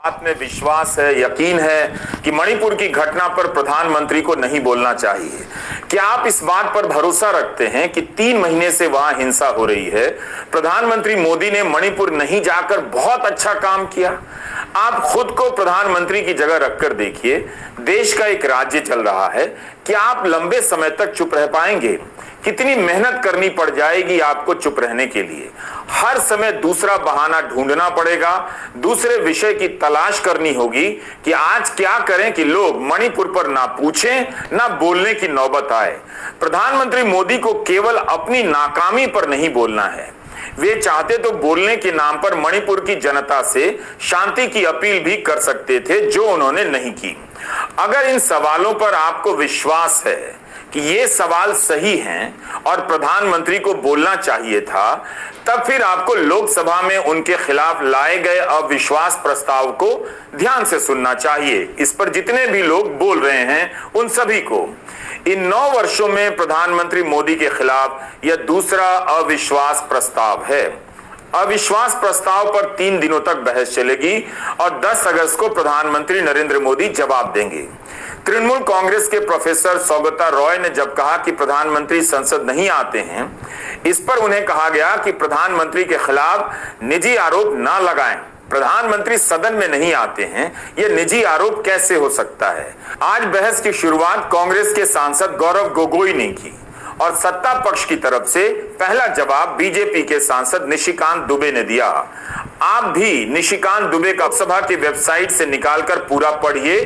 बात में विश्वास है, यकीन है कि मणिपुर की घटना पर प्रधानमंत्री को नहीं बोलना चाहिए। क्या आप इस बात पर भरोसा रखते हैं कि 3 महीने से वहां हिंसा हो रही है? प्रधानमंत्री मोदी ने मणिपुर नहीं जाकर बहुत अच्छा काम किया। आप खुद को प्रधानमंत्री की जगह रखकर देखिए, देश का एक राज्य चल रहा है। क्या आप लंबे समय तक चुप रह पाएंगे? कितनी मेहनत करनी पड़ जाएगी आपको चुप रहने के लिए। हर समय दूसरा बहाना ढूंढना पड़ेगा, दूसरे विषय की तलाश करनी होगी कि आज क्या करें कि लोग मणिपुर पर ना पूछें, ना बोलने की नौबत आए। प्रधानमंत्री मोदी को केवल अपनी नाकामी पर नहीं बोलना है, वे चाहते तो बोलने के नाम पर मणिपुर की जनता से शांति की अपील भी कर सकते थे, जो उन्होंने नहीं की। अगर इन सवालों पर आपको विश्वास है कि ये सवाल सही हैं और प्रधानमंत्री को बोलना चाहिए था, तब फिर आपको लोकसभा में उनके खिलाफ लाए गए अविश्वास प्रस्ताव को ध्यान से सुनना चाहिए। इस पर जितने भी लोग बोल रहे हैं उन सभी को। इन 9 वर्षों में प्रधानमंत्री मोदी के खिलाफ यह दूसरा अविश्वास प्रस्ताव है। अविश्वास प्रस्ताव पर 3 दिनों तक बहस चलेगी और 10 अगस्त को प्रधानमंत्री नरेंद्र मोदी जवाब देंगे। तृणमूल कांग्रेस के प्रोफेसर सौगता रॉय ने जब कहा कि प्रधानमंत्री संसद नहीं आते हैं, इस पर उन्हें कहा गया कि प्रधानमंत्री के खिलाफ निजी आरोप न लगाएं। प्रधानमंत्री सदन में नहीं आते हैं, यह निजी आरोप कैसे हो सकता है? आज बहस की शुरुआत कांग्रेस के सांसद गौरव गोगोई ने की और सत्ता पक्ष की तरफ से पहला जवाब बीजेपी के सांसद निशिकांत दुबे ने दिया। आप भी निशिकांत दुबे का लोकसभा की वेबसाइट से निकालकर पूरा पढ़िए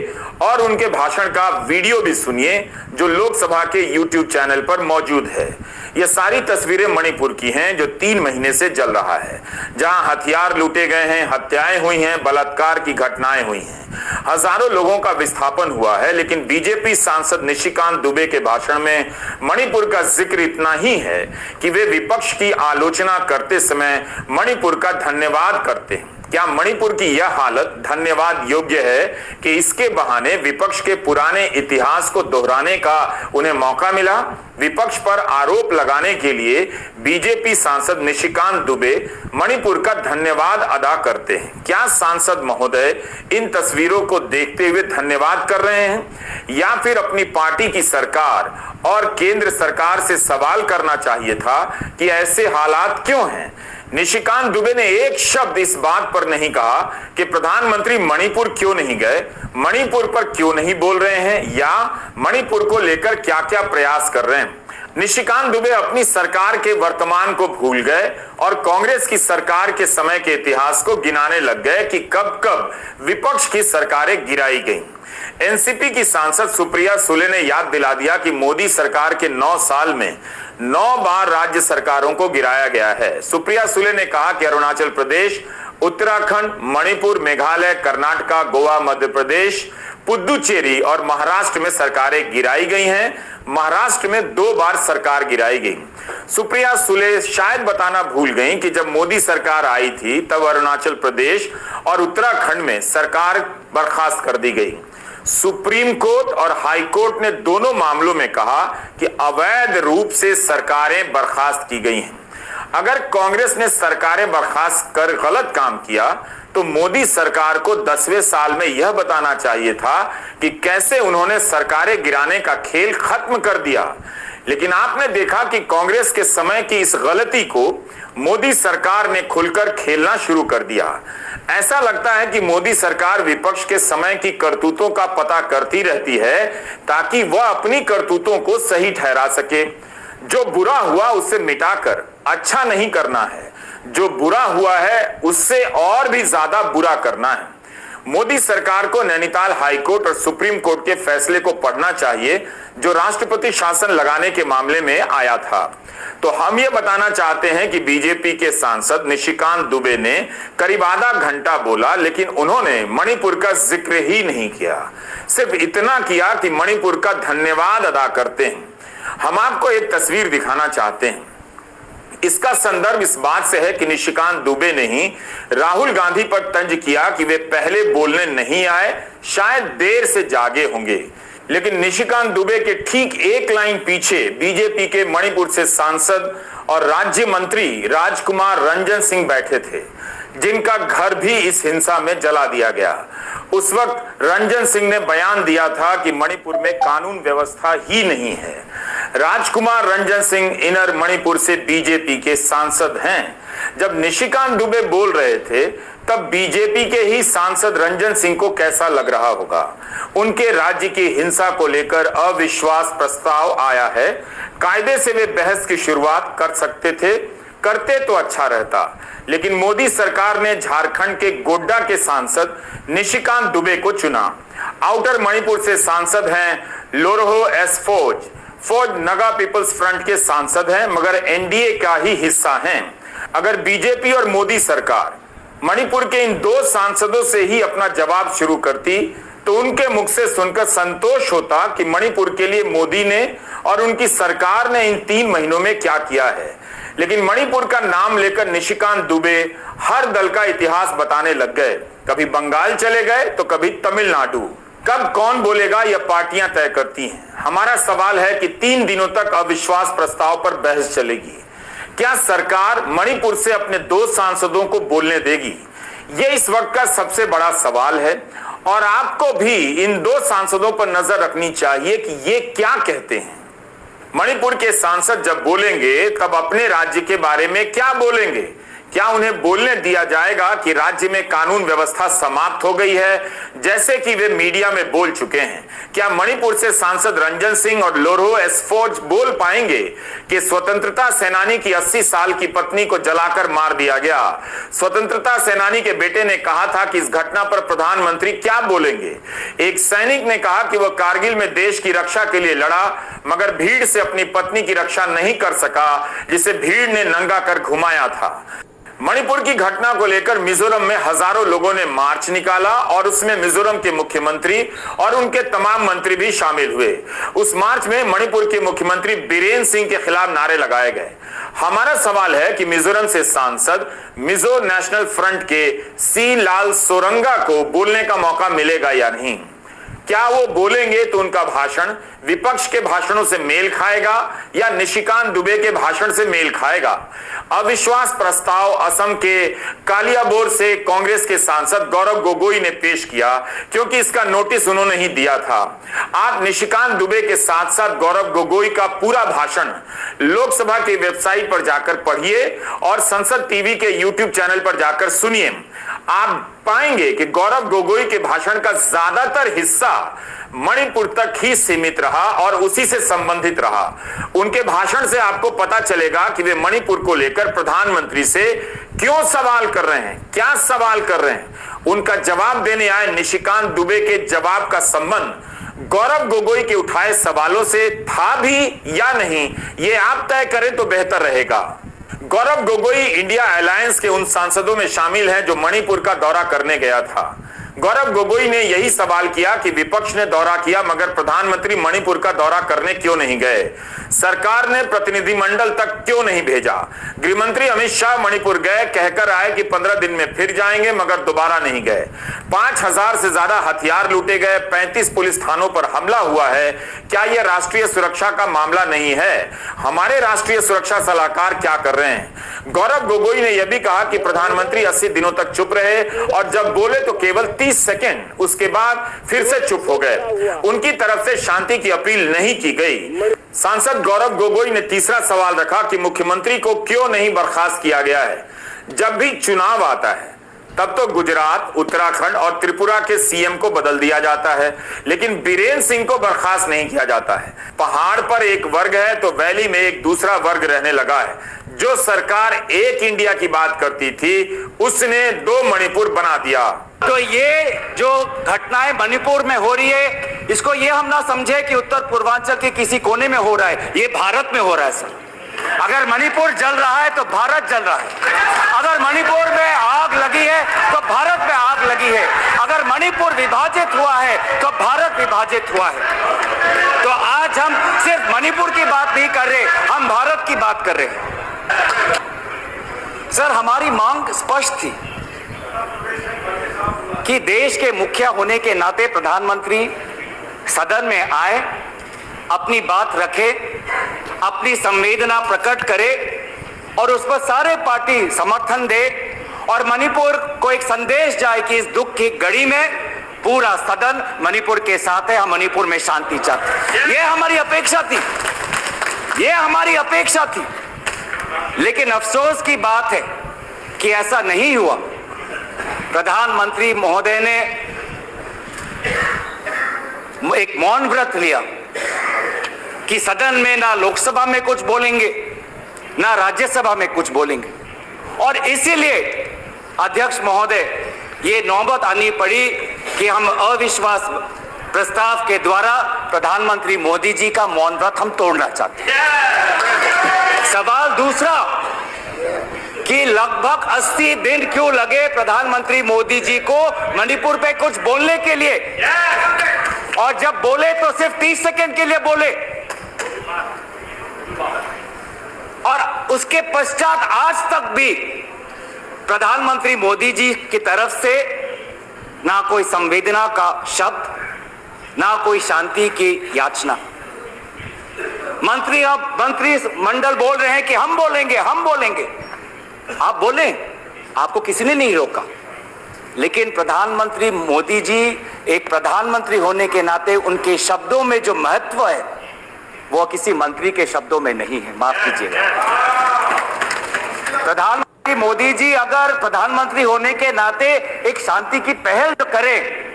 और उनके भाषण का वीडियो भी सुनिए, जो लोकसभा के YouTube चैनल पर मौजूद है। यह सारी तस्वीरें मणिपुर की हैं, जो 3 महीने से जल रहा है, जहां हथियार लूटे गए हैं, हत्याएं हुई हैं, बलात्कार की घटनाएं हुई हैं, हजारों लोगों का विस्थापन हुआ है। लेकिन बीजेपी सांसद निशिकांत दुबे के भाषण में मणिपुर का जिक्र इतना ही है कि वे विपक्ष की आलोचना करते समय मणिपुर का धन्यवाद करते हैं। क्या मणिपुर की यह हालत धन्यवाद योग्य है कि इसके बहाने विपक्ष के पुराने इतिहास को दोहराने का उन्हें मौका मिला? विपक्ष पर आरोप लगाने के लिए बीजेपी सांसद निशिकांत दुबे मणिपुर का धन्यवाद अदा करते हैं। क्या सांसद महोदय इन तस्वीरों को देखते हुए धन्यवाद कर रहे हैं, या फिर अपनी पार्टी की सरकार और केंद्र सरकार से सवाल करना चाहिए था कि ऐसे हालात क्यों हैं? निशिकांत दुबे ने एक शब्द इस बात पर नहीं कहा कि प्रधानमंत्री मणिपुर क्यों नहीं गए, मणिपुर पर क्यों नहीं बोल रहे हैं, या मणिपुर को लेकर क्या क्या प्रयास कर रहे हैं। निशिकांत दुबे अपनी सरकार के वर्तमान को भूल गए और कांग्रेस की सरकार के समय के इतिहास को गिनाने लग गए कि कब कब विपक्ष की सरकारें गिराई गईं। एनसीपी की सांसद सुप्रिया सुले ने याद दिला दिया कि मोदी सरकार के 9 साल में 9 बार राज्य सरकारों को गिराया गया है। सुप्रिया सुले ने कहा कि अरुणाचल प्रदेश, उत्तराखंड, मणिपुर, मेघालय, कर्नाटका, गोवा, मध्य प्रदेश, पुदुचेरी और महाराष्ट्र में सरकारें गिराई गई हैं। महाराष्ट्र में 2 बार सरकार गिराई गई। सुप्रिया सुले शायद बताना भूल गई कि जब मोदी सरकार आई थी तब अरुणाचल प्रदेश और उत्तराखंड में सरकार बर्खास्त कर दी गई। सुप्रीम कोर्ट और हाई कोर्ट ने दोनों मामलों में कहा कि अवैध रूप से सरकारें बर्खास्त की गई हैं। अगर कांग्रेस ने सरकारें बर्खास्त कर गलत काम किया तो मोदी सरकार को 10वें साल में यह बताना चाहिए था कि कैसे उन्होंने सरकारें गिराने का खेल खत्म कर दिया। लेकिन आपने देखा कि कांग्रेस के समय की इस गलती को मोदी सरकार ने खुलकर खेलना शुरू कर दिया। ऐसा लगता है कि मोदी सरकार विपक्ष के समय की करतूतों का पता करती रहती है ताकि वह अपनी करतूतों को सही ठहरा सके। जो बुरा हुआ उससे मिटाकर अच्छा नहीं करना है, जो बुरा हुआ है उससे और भी ज्यादा बुरा करना है। मोदी सरकार को नैनीताल हाईकोर्ट और सुप्रीम कोर्ट के फैसले को पढ़ना चाहिए, जो राष्ट्रपति शासन लगाने के मामले में आया था। तो हम ये बताना चाहते हैं कि बीजेपी के सांसद निशिकांत दुबे ने करीब आधा घंटा बोला, लेकिन उन्होंने मणिपुर का जिक्र ही नहीं किया। सिर्फ इतना किया कि मणिपुर का धन्यवाद अदा करते हैं। हम आपको एक तस्वीर दिखाना चाहते हैं। इसका संदर्भ इस बात से है कि निशिकांत दुबे ने ही राहुल गांधी पर तंज किया कि वे पहले बोलने नहीं आए, शायद देर से जागे होंगे। लेकिन निशिकांत दुबे के ठीक एक लाइन पीछे बीजेपी के मणिपुर से सांसद और राज्य मंत्री राजकुमार रंजन सिंह बैठे थे। जिनका घर भी इस हिंसा में जला दिया गया। उस वक्त रंजन सिंह ने बयान दिया था कि मणिपुर में कानून व्यवस्था ही नहीं है। राजकुमार रंजन सिंह इनर मणिपुर से बीजेपी के सांसद हैं। जब निशिकांत दुबे बोल रहे थे तब बीजेपी के ही सांसद रंजन सिंह को कैसा लग रहा होगा। उनके राज्य की हिंसा को लेकर अविश्वास प्रस्ताव आया है। कायदे से वे बहस की शुरुआत कर सकते थे, करते तो अच्छा रहता, लेकिन मोदी सरकार ने झारखंड के गोड्डा के सांसद निशिकांत दुबे को चुना। आउटर मणिपुर से सांसद हैं लोरहो एस फौज नगा पीपल्स फ्रंट के सांसद हैं, मगर एनडीए का ही हिस्सा हैं। अगर बीजेपी और मोदी सरकार मणिपुर के इन दो सांसदों से ही अपना जवाब शुरू करती तो उनके मुख से सुनकर संतोष होता कि मणिपुर के लिए मोदी ने और उनकी सरकार ने इन 3 महीनों में क्या किया है। लेकिन मणिपुर का नाम लेकर निशिकांत दुबे हर दल का इतिहास बताने लग गए। कभी बंगाल चले गए तो कभी तमिलनाडु। कब कौन बोलेगा यह पार्टियां तय करती हैं। हमारा सवाल है कि 3 दिनों तक अविश्वास प्रस्ताव पर बहस चलेगी। क्या सरकार मणिपुर से अपने 2 सांसदों को बोलने देगी? यह इस वक्त का सबसे बड़ा सवाल है और आपको भी इन 2 सांसदों पर नजर रखनी चाहिए कि ये क्या कहते हैं। मणिपुर के सांसद जब बोलेंगे तब अपने राज्य के बारे में क्या बोलेंगे? क्या उन्हें बोलने दिया जाएगा कि राज्य में कानून व्यवस्था समाप्त हो गई है, जैसे कि वे मीडिया में बोल चुके हैं? क्या मणिपुर से सांसद रंजन सिंह और लोरहो एस फौज बोल पाएंगे कि स्वतंत्रता सेनानी की 80 साल की पत्नी को जलाकर मार दिया गया? स्वतंत्रता सेनानी के बेटे ने कहा था कि इस घटना पर प्रधानमंत्री क्या बोलेंगे? एक सैनिक ने कहा कि वह कारगिल में देश की रक्षा के लिए लड़ा, मगर भीड़ से अपनी पत्नी की रक्षा नहीं कर सका, जिसे भीड़ ने नंगा कर घुमाया था। मणिपुर की घटना को लेकर मिजोरम में हजारों लोगों ने मार्च निकाला और उसमें मिजोरम के मुख्यमंत्री और उनके तमाम मंत्री भी शामिल हुए। उस मार्च में मणिपुर के मुख्यमंत्री बीरेन सिंह के खिलाफ नारे लगाए गए। हमारा सवाल है कि मिजोरम से सांसद मिजो नेशनल फ्रंट के सी लाल सोरंगा को बोलने का मौका मिलेगा या नहीं? क्या वो बोलेंगे तो उनका भाषण विपक्ष के भाषणों से मेल खाएगा या निशिकांत दुबे के भाषण से मेल खाएगा? अविश्वास प्रस्ताव असम के कालियाबोर से कांग्रेस के सांसद गौरव गोगोई ने पेश किया, क्योंकि इसका नोटिस उन्होंने ही दिया था। आप निशिकांत दुबे के साथ साथ गौरव गोगोई का पूरा भाषण लोकसभा की वेबसाइट पर जाकर पढ़िए और संसद टीवी के यूट्यूब चैनल पर जाकर सुनिए। आप पाएंगे कि गौरव गोगोई के भाषण का ज्यादातर हिस्सा मणिपुर तक ही सीमित रहा और उसी से संबंधित रहा। उनके भाषण से आपको पता चलेगा कि वे मणिपुर को लेकर प्रधानमंत्री से क्यों सवाल कर रहे हैं, क्या सवाल कर रहे हैं। उनका जवाब देने आए निशिकांत दुबे के जवाब का संबंध गौरव गोगोई के उठाए सवालों से था भी या नहीं, ये आप तय करें तो बेहतर रहेगा। गौरव गोगोई इंडिया अलायंस के उन सांसदों में शामिल हैं जो मणिपुर का दौरा करने गया था। गौरव गोगोई ने यही सवाल किया कि विपक्ष ने दौरा किया मगर प्रधानमंत्री मणिपुर का दौरा करने क्यों नहीं गए? सरकार ने प्रतिनिधिमंडल तक क्यों नहीं भेजा? गृहमंत्री अमित शाह मणिपुर गए, कहकर आए कि 15 दिन में फिर जाएंगे, मगर दोबारा नहीं गए। 5000 से ज्यादा हथियार लूटे गए, 35 पुलिस थानों पर हमला हुआ है। क्या यह राष्ट्रीय सुरक्षा का मामला नहीं है? हमारे राष्ट्रीय सुरक्षा सलाहकार क्या कर रहे हैं? गौरव गोगोई ने यह भी कहा कि प्रधानमंत्री 80 दिनों तक चुप रहे और जब बोले तो केवल 30 सेकेंड, उसके बाद फिर से चुप हो गए। उनकी तरफ से शांति की अपील नहीं की गई। सांसद गौरव गोगोई ने तीसरा सवाल रखा कि मुख्यमंत्री को क्यों नहीं बर्खास्त किया गया है? जब भी चुनाव आता है तब तो गुजरात, उत्तराखंड और त्रिपुरा के सीएम को बदल दिया जाता है, लेकिन बीरेन सिंह को बर्खास्त नहीं किया जाता है। पहाड़ पर एक वर्ग है तो वैली में एक दूसरा वर्ग रहने लगा है। जो सरकार एक इंडिया की बात करती थी उसने 2 मणिपुर बना दिया। तो ये जो घटनाएं मणिपुर में हो रही है, इसको ये हम ना समझे कि उत्तर पूर्वांचल के किसी कोने में हो रहा है, ये भारत में हो रहा है सर। अगर मणिपुर जल रहा है तो भारत जल रहा है। अगर मणिपुर में आग लगी है तो भारत में आग लगी है। अगर मणिपुर विभाजित हुआ है तो भारत विभाजित हुआ है। तो आज हम सिर्फ मणिपुर की बात नहीं कर रहे, हम भारत की बात कर रहे हैं। सर, हमारी मांग स्पष्ट थी कि देश के मुखिया होने के नाते प्रधानमंत्री सदन में आए, अपनी बात रखे, अपनी संवेदना प्रकट करे और उस पर सारे पार्टी समर्थन दे और मणिपुर को एक संदेश जाए कि इस दुख की घड़ी में पूरा सदन मणिपुर के साथ है, हम मणिपुर में शांति चाहते हैं। ये हमारी अपेक्षा थी, ये हमारी अपेक्षा थी। लेकिन अफसोस की बात है कि ऐसा नहीं हुआ। प्रधानमंत्री महोदय ने एक मौन व्रत लिया कि सदन में ना लोकसभा में कुछ बोलेंगे ना राज्यसभा में कुछ बोलेंगे, और इसीलिए अध्यक्ष महोदय ये नौबत आनी पड़ी कि हम अविश्वास प्रस्ताव के द्वारा प्रधानमंत्री मोदी जी का मौन व्रत हम तोड़ना चाहते हैं। सवाल दूसरा कि लगभग 80 दिन क्यों लगे प्रधानमंत्री मोदी जी को मणिपुर पे कुछ बोलने के लिए, और जब बोले तो सिर्फ 30 सेकंड के लिए बोले, और उसके पश्चात आज तक भी प्रधानमंत्री मोदी जी की तरफ से ना कोई संवेदना का शब्द, ना कोई शांति की याचना। मंत्री मंडल बोल रहे हैं कि हम बोलेंगे, हम बोलेंगे। आप बोलें, आपको किसी ने नहीं रोका, लेकिन प्रधानमंत्री मोदी जी एक प्रधानमंत्री होने के नाते उनके शब्दों में जो महत्व है वो किसी मंत्री के शब्दों में नहीं है। माफ कीजिएगा, प्रधानमंत्री मोदी जी अगर प्रधानमंत्री होने के नाते एक शांति की पहल जो करें,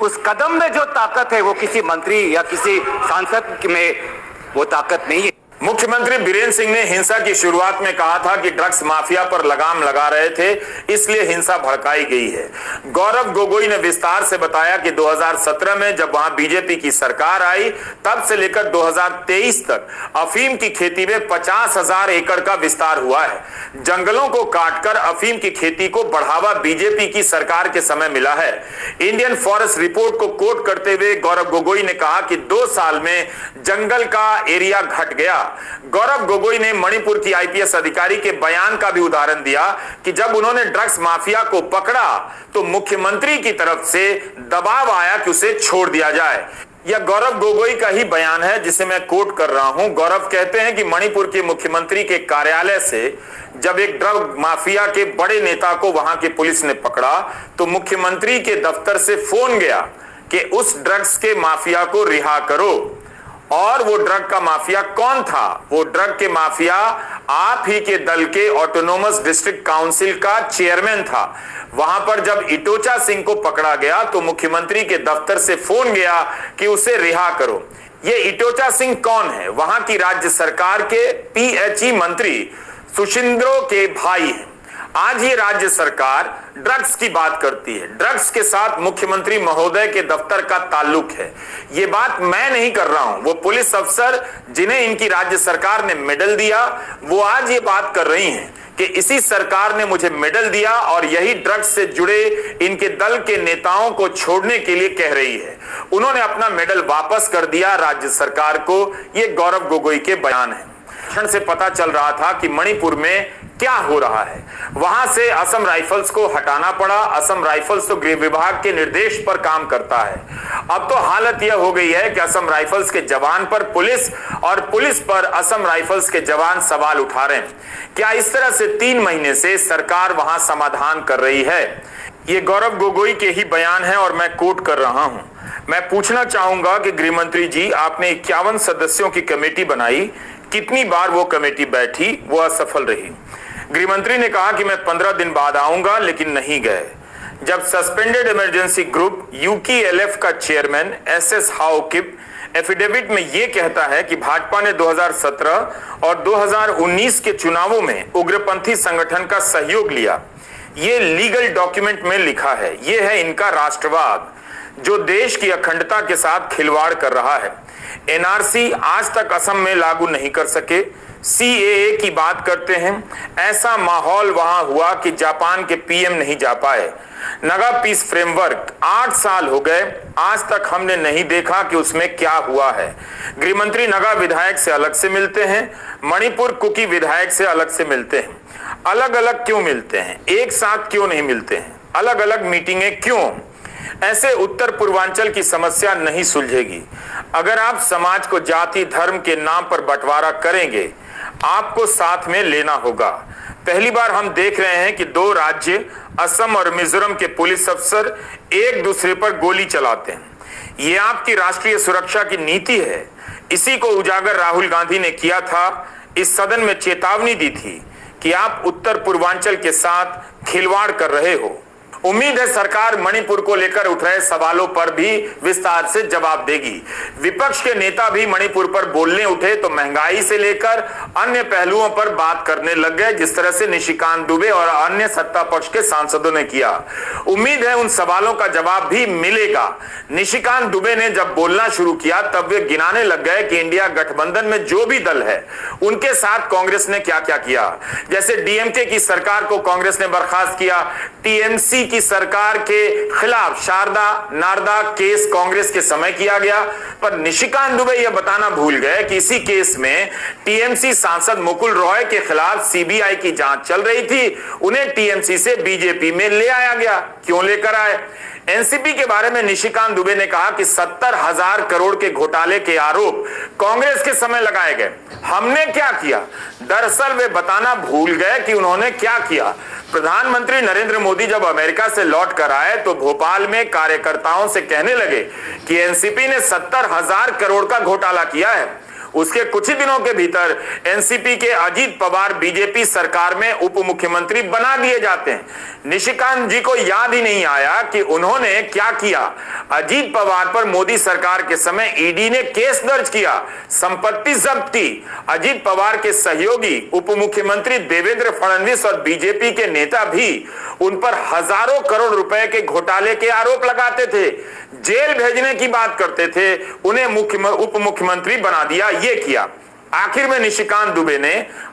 उस कदम में जो ताकत है वो किसी मंत्री या किसी सांसद में वो ताकत नहीं है। मुख्यमंत्री बीरेंद्र सिंह ने हिंसा की शुरुआत में कहा था कि ड्रग्स माफिया पर लगाम लगा रहे थे, इसलिए हिंसा भड़काई गई है। गौरव गोगोई ने विस्तार से बताया कि 2017 में जब वहां बीजेपी की सरकार आई, तब से लेकर 2023 तक अफीम की खेती में 50,000 एकड़ का विस्तार हुआ है। जंगलों को काटकर अफीम की खेती को बढ़ावा बीजेपी की सरकार के समय मिला है। इंडियन फॉरेस्ट रिपोर्ट को कोट करते हुए गौरव गोगोई ने कहा कि 2 साल में जंगल का एरिया घट गया। गौरव गोगोई ने मणिपुर की आईपीएस अधिकारी के बयान का भी उदाहरण दिया कि जब उन्होंने ड्रग्स माफिया को पकड़ा तो मुख्यमंत्री की तरफ से दबाव आया कि उसे छोड़ दिया जाए। यह गौरव गोगोई का ही बयान है जिसे मैं कोट कर रहा हूं। गौरव कहते हैं कि मणिपुर के मुख्यमंत्री के कार्यालय से जब एक ड्रग माफिया के बड़े नेता को वहां की पुलिस ने पकड़ा तो मुख्यमंत्री के दफ्तर से फोन गया कि उस ड्रग्स के माफिया को रिहा करो। और वो ड्रग का माफिया कौन था? वो ड्रग के माफिया आप ही के दल के ऑटोनोमस डिस्ट्रिक्ट काउंसिल का चेयरमैन था। वहां पर जब इटोचा सिंह को पकड़ा गया तो मुख्यमंत्री के दफ्तर से फोन गया कि उसे रिहा करो। ये इटोचा सिंह कौन है? वहां की राज्य सरकार के पीएचई मंत्री सुशिंद्रो के भाई हैं। आज ये राज्य सरकार ड्रग्स की बात करती है, ड्रग्स के साथ मुख्यमंत्री महोदय के दफ्तर का ताल्लुक है। ये बात मैं नहीं कर रहा हूं, वो पुलिस अफसर जिन्हें इनकी राज्य सरकार ने मेडल दिया वो आज ये बात कर रही हैं कि इसी सरकार ने मुझे मेडल दिया और यही ड्रग्स से जुड़े इनके दल के नेताओं को छोड़ने के लिए कह रही है। उन्होंने अपना मेडल वापस कर दिया राज्य सरकार को। ये गौरव गोगोई के बयान है। क्षण से पता चल रहा था कि मणिपुर में क्या हो रहा है। वहां से असम राइफल्स को हटाना पड़ा। असम राइफल्स तो गृह विभाग के निर्देश पर काम करता है। अब तो हालत यह हो गई है कि असम राइफल्स के जवान पर पुलिस और पुलिस पर असम राइफल्स के जवान सवाल उठा रहे हैं। क्या इस तरह से 3 महीने से सरकार वहां समाधान कर रही है? ये गौरव गोगोई के ही बयान है और मैं कोट कर रहा हूं। मैं पूछना चाहूंगा कि गृह मंत्री जी, आपने 51 सदस्यों की कमेटी बनाई, कितनी बार वो कमेटी बैठी, वो असफल रही। गृहमंत्री ने कहा कि मैं 15 दिन बाद आऊंगा, लेकिन नहीं गए। जब सस्पेंडेड इमरजेंसी ग्रुप यूकेएलएफ का चेयरमैन एसएस हाउकिप एफिडेविट में यह कहता है कि भाजपा ने 2017 और 2019 के चुनावों में उग्रपंथी संगठन का सहयोग लिया, ये लीगल डॉक्यूमेंट में लिखा है। यह है इनका राष्ट्रवाद जो देश की अखंडता के साथ खिलवाड़ कर रहा है। एनआरसी आज तक असम में लागू नहीं कर सके। सीएए की बात करते हैं। ऐसा माहौल वहां हुआ कि जापान के पीएम नहीं जा पाए। नगा पीस फ्रेमवर्क 8 साल हो गए, आज तक हमने नहीं देखा कि उसमें क्या हुआ है। गृहमंत्री नगा विधायक से अलग से मिलते हैं, मणिपुर कुकी विधायक से अलग से मिलते हैं। अलग अलग क्यों मिलते हैं? एक साथ क्यों नहीं मिलते हैं? अलग अलग मीटिंगें क्यों? ऐसे उत्तर पूर्वांचल की समस्या नहीं सुलझेगी। अगर आप समाज को जाति धर्म के नाम पर बंटवारा करेंगे, आपको साथ में लेना होगा। पहली बार हम देख रहे हैं कि दो राज्य असम और मिजोरम के पुलिस अफसर एक दूसरे पर गोली चलाते हैं। ये आपकी राष्ट्रीय सुरक्षा की नीति है। इसी को उजागर राहुल गांधी ने किया था। इस सदन में चेतावनी दी थी कि आप उत्तर पूर्वांचल के साथ खिलवाड़ कर रहे हो। उम्मीद है सरकार मणिपुर को लेकर उठ रहे सवालों पर भी विस्तार से जवाब देगी। विपक्ष के नेता भी मणिपुर पर बोलने उठे तो महंगाई से लेकर अन्य पहलुओं पर बात करने लग गए, जिस तरह से निशिकांत दुबे और अन्य सत्ता पक्ष के सांसदों ने किया। उम्मीद है उन सवालों का जवाब भी मिलेगा। निशिकांत दुबे ने जब बोलना शुरू किया तब वे गिनाने लग गए कि इंडिया गठबंधन में जो भी दल है उनके साथ कांग्रेस ने क्या क्या किया। जैसे डीएमके की सरकार को कांग्रेस ने बर्खास्त किया, टीएमसी की सरकार के खिलाफ शारदा नारदा केस कांग्रेस के समय किया गया। पर निशिकांत दुबे यह बताना भूल गए कि इसी केस में टीएमसी सांसद मुकुल रॉय के खिलाफ सीबीआई की जांच चल रही थी। उन्हें टीएमसी से बीजेपी में ले आया गया। क्यों लेकर आए? एनसीपी के बारे में निशिकांत दुबे ने कहा कि 70,000 करोड़ के घोटाले के आरोप कांग्रेस के समय लगाए गए। हमने क्या किया? दरअसल वे बताना भूल गए कि उन्होंने क्या किया। प्रधानमंत्री नरेंद्र मोदी जब अमेरिका से लौट कर आए तो भोपाल में कार्यकर्ताओं से कहने लगे कि एनसीपी ने 70,000 करोड़ का घोटाला किया है। उसके कुछ ही दिनों के भीतर एनसीपी के अजीत पवार बीजेपी सरकार में उप मुख्यमंत्री बना दिए जाते हैं। निशिकांत जी को याद ही नहीं आया कि उन्होंने क्या किया। अजीत पवार पर मोदी सरकार के समय ईडी ने केस दर्ज किया, संपत्ति जब्त की। अजीत पवार के सहयोगी उप मुख्यमंत्री देवेंद्र फडणवीस और बीजेपी के नेता भी उन पर हजारों करोड़ रुपए के घोटाले के आरोप लगाते थे, जेल भेजने की बात करते थे, उन्हें उप मुख्यमंत्री बना दिया। ये किया। आखिर में निशिकांत दुबे ने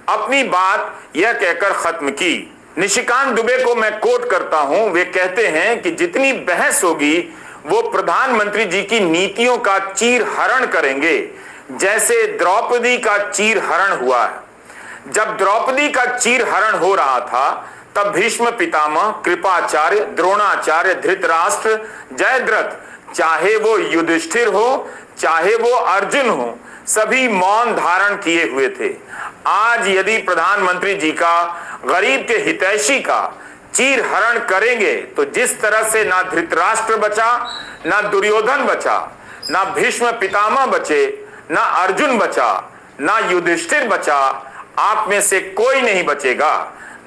अपनी बात यह कहकर खत्म की। निशिकांत दुबे को मैं कोट करता हूं, वे कहते हैं कि जितनी बहस होगी वो प्रधानमंत्री जी की नीतियों का चीरहरण करेंगे, जैसे द्रौपदी का चीरहरण हुआ है। जब द्रौपदी का चीरहरण हो रहा था तब भीष्म पितामह, कृपाचार्य, द्रोणाचार्य, धृतराष्ट्र, जयद्रथ, चाहे वो युधिष्ठिर हो चाहे वो अर्जुन हो, सभी मौन धारण किए हुए थे। आज यदि प्रधानमंत्री जी का गरीब के हितैषी का चीरहरण करेंगे तो जिस तरह से ना धृतराष्ट्र बचा, ना दुर्योधन बचा, ना भीष्म पितामह बचे, ना अर्जुन बचा, ना युधिष्ठिर बचा, आप में से कोई नहीं बचेगा।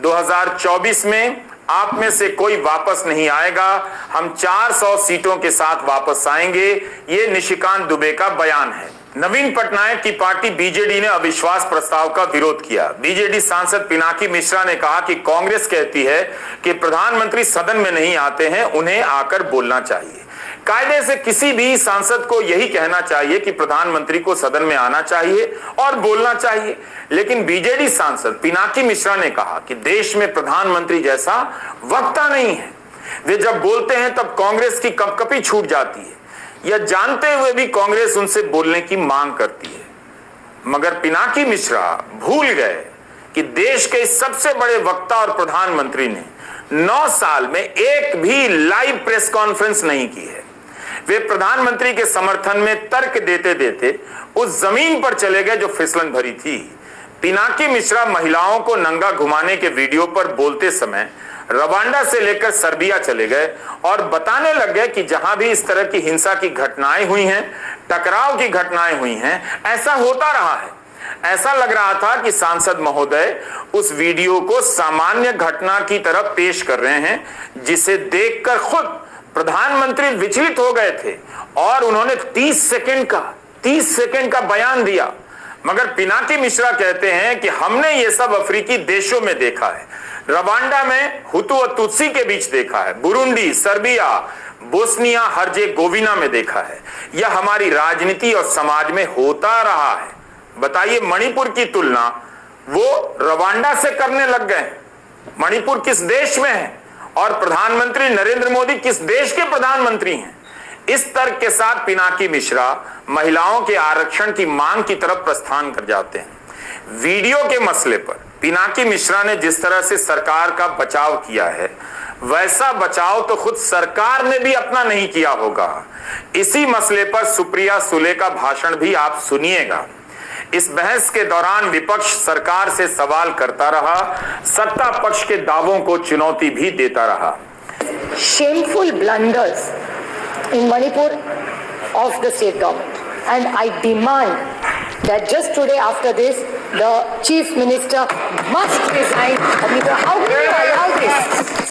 2024 में आप में से कोई वापस नहीं आएगा। हम 400 सीटों के साथ वापस आएंगे। ये निशिकांत दुबे का बयान है। नवीन पटनायक की पार्टी बीजेडी ने अविश्वास प्रस्ताव का विरोध किया। बीजेडी सांसद पिनाकी मिश्रा ने कहा कि कांग्रेस कहती है कि प्रधानमंत्री सदन में नहीं आते हैं, उन्हें आकर बोलना चाहिए। कायदे से किसी भी सांसद को यही कहना चाहिए कि प्रधानमंत्री को सदन में आना चाहिए और बोलना चाहिए। लेकिन बीजेडी सांसद पिनाकी मिश्रा ने कहा कि देश में प्रधानमंत्री जैसा वक्ता नहीं है। वे जब बोलते हैं तब कांग्रेस की कपकपी छूट जाती है। यह जानते हुए भी कांग्रेस उनसे बोलने की मांग करती है। मगर पिनाकी मिश्रा भूल गए कि देश के सबसे बड़े वक्ता और प्रधानमंत्री ने 9 साल में एक भी लाइव प्रेस कॉन्फ्रेंस नहीं की है। वे प्रधानमंत्री के समर्थन में तर्क देते देते उस जमीन पर चले गए जो फिसलन भरी थी। पिनाकी मिश्रा महिलाओं को नंगा घुमाने के वीडियो पर बोलते समय रवांडा से लेकर सर्बिया चले गए और बताने लग गए कि जहां भी इस तरह की हिंसा की घटनाएं हुई हैं, टकराव की घटनाएं हुई हैं, ऐसा होता रहा है। ऐसा लग रहा था कि सांसद महोदय उस वीडियो को सामान्य घटना की तरह पेश कर रहे हैं, जिसे देखकर खुद प्रधानमंत्री विचलित हो गए थे और उन्होंने 30 सेकंड का बयान दिया। मगर पिनाकी मिश्रा कहते हैं कि हमने ये सब अफ्रीकी देशों में देखा है, रवांडा में हुतू और तुत्सी के बीच देखा है, बुरुंडी, सर्बिया, बोस्निया हर्जेगोविना में देखा है। यह हमारी राजनीति और समाज में होता रहा है। बताइए, मणिपुर की तुलना वो रवांडा से करने लग गए। मणिपुर किस देश में है और प्रधानमंत्री नरेंद्र मोदी किस देश के प्रधानमंत्री हैं? इस तर्क के साथ पिनाकी मिश्रा महिलाओं के आरक्षण की मांग की तरफ प्रस्थान कर जाते हैं। वीडियो के मसले पर पिनाकी मिश्रा ने जिस तरह से सरकार का बचाव किया है, वैसा बचाव तो खुद सरकार ने भी अपना नहीं किया होगा। इसी मसले पर सुप्रिया सुले का भाषण भी आप सुनिएगा। इस बहस के दौरान विपक्ष सरकार से सवाल करता रहा, सत्ता पक्ष के दावों को चुनौती भी देता रहा। Shameful blunders in Manipur of the state government, and I demand that just today after this the chief minister must resign. How can you allow this?